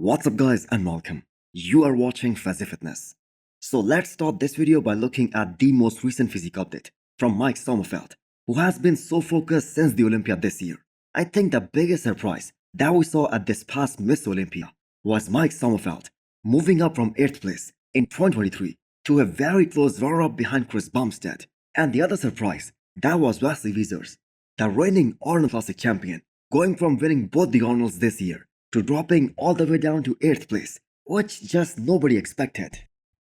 What's up guys and welcome. You are watching Fazi Fitness. So let's start this video by looking at the most recent physique update from Mike Sommerfeld, who has been so focused since the Olympia this year. I think the biggest surprise that we saw at this past Miss Olympia was Mike Sommerfeld moving up from 8th place in 2023 to a very close runner-up behind Chris Bumstead. And the other surprise, that was Wesley, the reigning Arnold Classic champion, going from winning both the Arnolds this year to dropping all the way down to 8th place, which just nobody expected.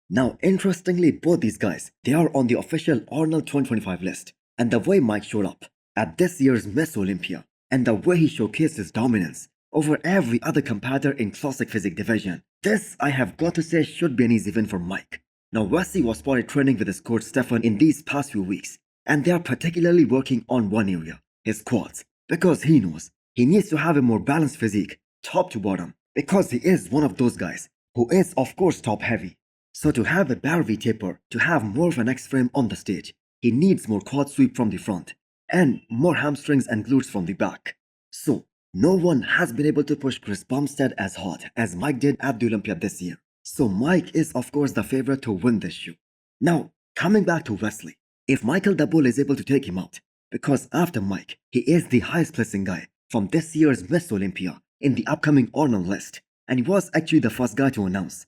Now interestingly, both these guys, they are on the official Arnold 2025 list, and the way Mike showed up at this year's Miss Olympia and the way he showcased his dominance over every other competitor in classic physique division, this I have got to say should be an easy win for Mike. Now Wesley was spotted training with his coach Stefan in these past few weeks, and they are particularly working on one area, his quads, because he knows he needs to have a more balanced physique top to bottom, because he is one of those guys who is of course top heavy. So to have a better V-taper, to have more of an X-frame on the stage, he needs more quad sweep from the front and more hamstrings and glutes from the back. So no one has been able to push Chris Bumstead as hard as Mike did at the Olympia this year. So Mike is of course the favorite to win this shoe. Now coming back to Wesley, if Michael the Bull is able to take him out, because after Mike, he is the highest placing guy from this year's Miss Olympia in the upcoming Arnold list, and he was actually the first guy to announce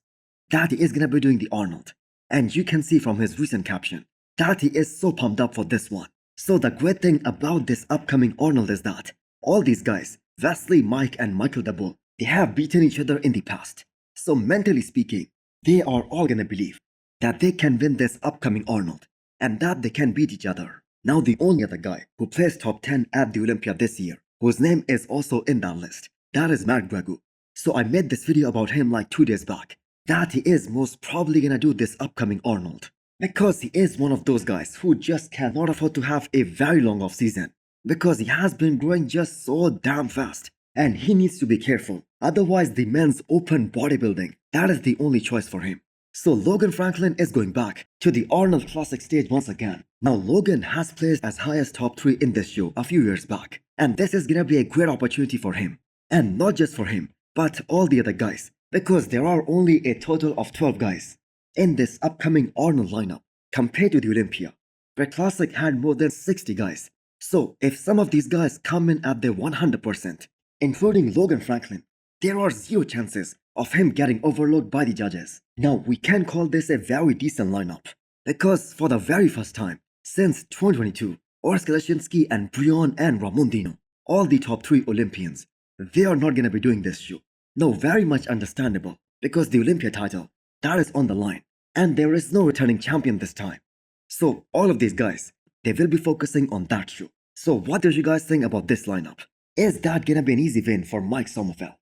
that he is gonna be doing the Arnold. And you can see from his recent caption that he is so pumped up for this one. So the great thing about this upcoming Arnold is that all these guys, Wesley, Mike and Michael the Bull, they have beaten each other in the past. So mentally speaking, they are all gonna believe that they can win this upcoming Arnold and that they can beat each other. Now the only other guy who placed top 10 at the Olympia this year, whose name is also in that list, that is Mark Dragu. So I made this video about him like 2 days back, that he is most probably gonna do this upcoming Arnold, because he is one of those guys who just cannot afford to have a very long off season, because he has been growing just so damn fast and he needs to be careful, otherwise the men's open bodybuilding, that is the only choice for him. So Logan Franklin is going back to the Arnold Classic stage once again. Now Logan has placed as high as top 3 in this show a few years back, and this is gonna be a great opportunity for him. And not just for him, but all the other guys, because there are only a total of 12 guys in this upcoming Arnold lineup compared to the Olympia, where Classic had more than 60 guys. So if some of these guys come in at their 100%, including Logan Franklin, there are zero chances of him getting overlooked by the judges. Now we can call this a very decent lineup, because for the very first time since 2022, Orsk Leshinsky and Brion and Ramondino, all the top 3 Olympians, they are not going to be doing this show. No, very much understandable, because the Olympia title, that is on the line, and there is no returning champion this time. So all of these guys, they will be focusing on that show. So what do you guys think about this lineup? Is that going to be an easy win for Mike Sommerfeld?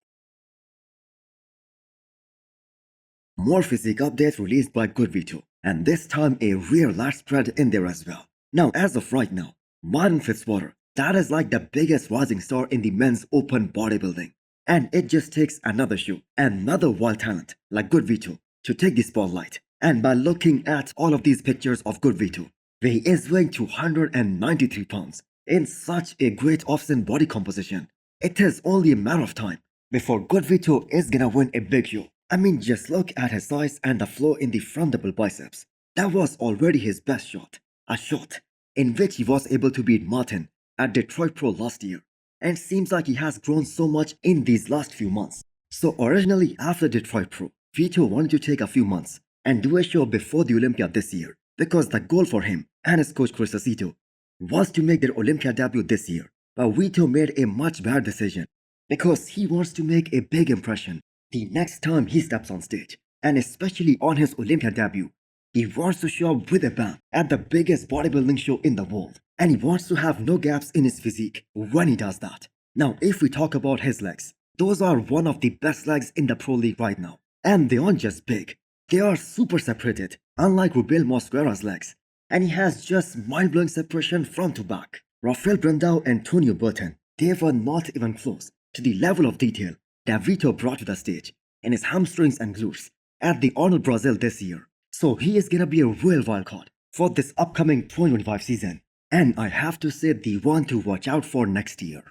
More physique updates released by GoodVito, and this time a rear lat spread in there as well. Now as of right now, Martin Fitzwater, that is like the biggest rising star in the men's open bodybuilding. And it just takes another shoe, another wild talent like GoodVito to take the spotlight. And by looking at all of these pictures of GoodVito, where he is weighing 293 pounds in such a great off-season body composition, it is only a matter of time before GoodVito is gonna win a big show. I mean, just look at his size and the flow in the front double biceps. That was already his best shot, a shot in which he was able to beat Martin at Detroit Pro last year, and seems like he has grown so much in these last few months. So originally after Detroit Pro, Vito wanted to take a few months and do a show before the Olympia this year, because the goal for him and his coach Chris Aceto was to make their Olympia debut this year. But Vito made a much better decision, because he wants to make a big impression the next time he steps on stage, and especially on his Olympia debut. He wants to show up with a bang at the biggest bodybuilding show in the world, and he wants to have no gaps in his physique when he does that. Now if we talk about his legs, those are one of the best legs in the pro league right now, and they aren't just big, they are super separated, unlike Rubel Mosquera's legs, and he has just mind-blowing separation front to back. Rafael Brandao and Antonio Burton, they were not even close to the level of detail that Vito brought to the stage in his hamstrings and glutes at the Arnold Brazil this year. So he is gonna be a real wildcard for this upcoming 2025 season, and I have to say the one to watch out for next year.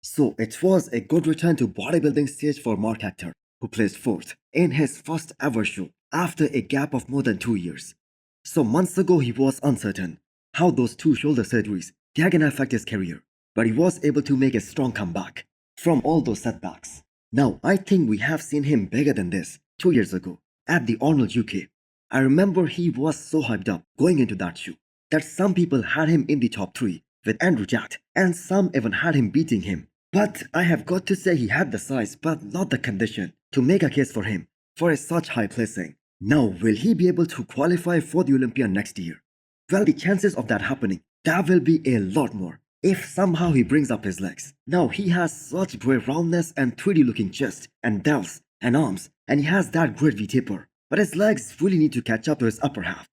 So it was a good return to bodybuilding stage for Mark Hector, who placed fourth in his first ever show after a gap of more than 2 years. So months ago he was uncertain how those two shoulder surgeries they are gonna affect his career, but he was able to make a strong comeback from all those setbacks. Now I think we have seen him bigger than this 2 years ago at the Arnold UK. I remember he was so hyped up going into that show that some people had him in the top 3 with Andrew Jack, and some even had him beating him. But I have got to say he had the size but not the condition to make a case for him for a such high placing. Now will he be able to qualify for the Olympia next year? Well, the chances of that happening, that will be a lot more if somehow he brings up his legs. Now he has such great roundness and 3D looking chest and delts and arms, and he has that great V-taper, but his legs really need to catch up to his upper half.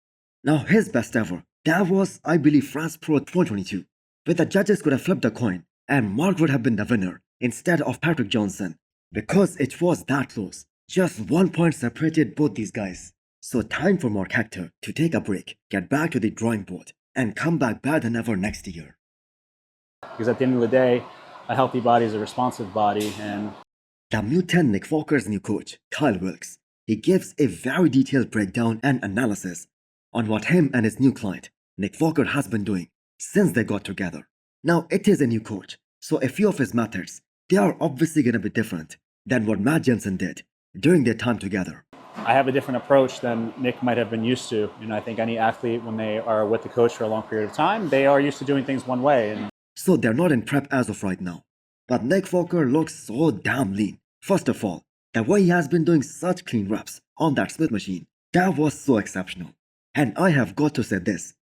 Now his best ever, that was I believe France Pro 2022, where the judges could have flipped a coin and Mark would have been the winner instead of Patrick Johnson, because it was that close. Just 1 point separated both these guys. So time for Mark Hector to take a break, get back to the drawing board, and come back better than ever next year. Because at the end of the day, a healthy body is a responsive body, and The mutant Nick Walker's new coach, Kyle Wilkes, he gives a very detailed breakdown and analysis on what him and his new client, Nick Walker, has been doing since they got together. Now it is a new coach, so a few of his methods, they are obviously going to be different than what Matt Jensen did during their time together. I have a different approach than Nick might have been used to. I think any athlete, when they are with the coach for a long period of time, they are used to doing things one way. And So they're not in prep as of right now. But Nick Walker looks so damn lean. First of all, the way he has been doing such clean reps on that Smith machine, that was so exceptional. And I have got to say this,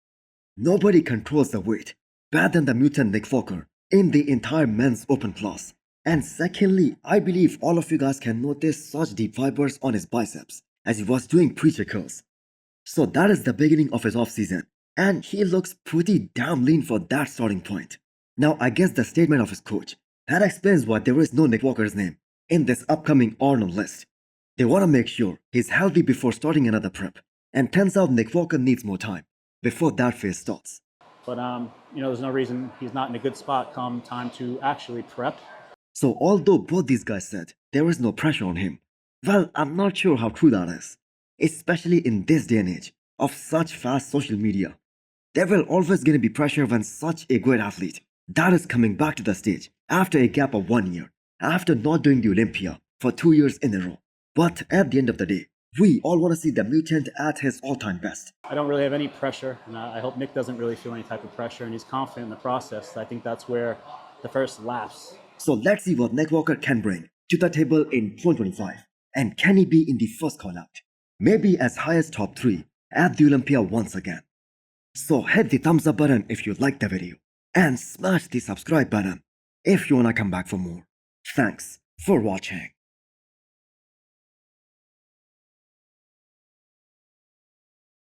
nobody controls the weight better than the mutant Nick Walker in the entire men's open class. And secondly, I believe all of you guys can notice such deep fibers on his biceps as he was doing preacher curls. So that is the beginning of his off season, and he looks pretty damn lean for that starting point. Now I guess the statement of his coach, that explains why there is no Nick Walker's name in this upcoming Arnold list. They want to make sure he's healthy before starting another prep, and turns out Nick Walker needs more time before that phase starts. But there's no reason he's not in a good spot come time to actually prep. So although both these guys said there is no pressure on him, well, I'm not sure how true that is, especially in this day and age of such fast social media. There will always gonna be pressure when such a great athlete that is coming back to the stage after a gap of 1 year, after not doing the Olympia for 2 years in a row. But at the end of the day, we all want to see the mutant at his all-time best. I don't really have any pressure, and I hope Nick doesn't really feel any type of pressure, and he's confident in the process. I think that's where the first lapse. So let's see what Nick Walker can bring to the table in 2025. And can he be in the first call-out? Maybe as high as top 3 at the Olympia once again. So hit the thumbs up button if you liked the video, and smash the subscribe button if you wanna come back for more. Thanks for watching.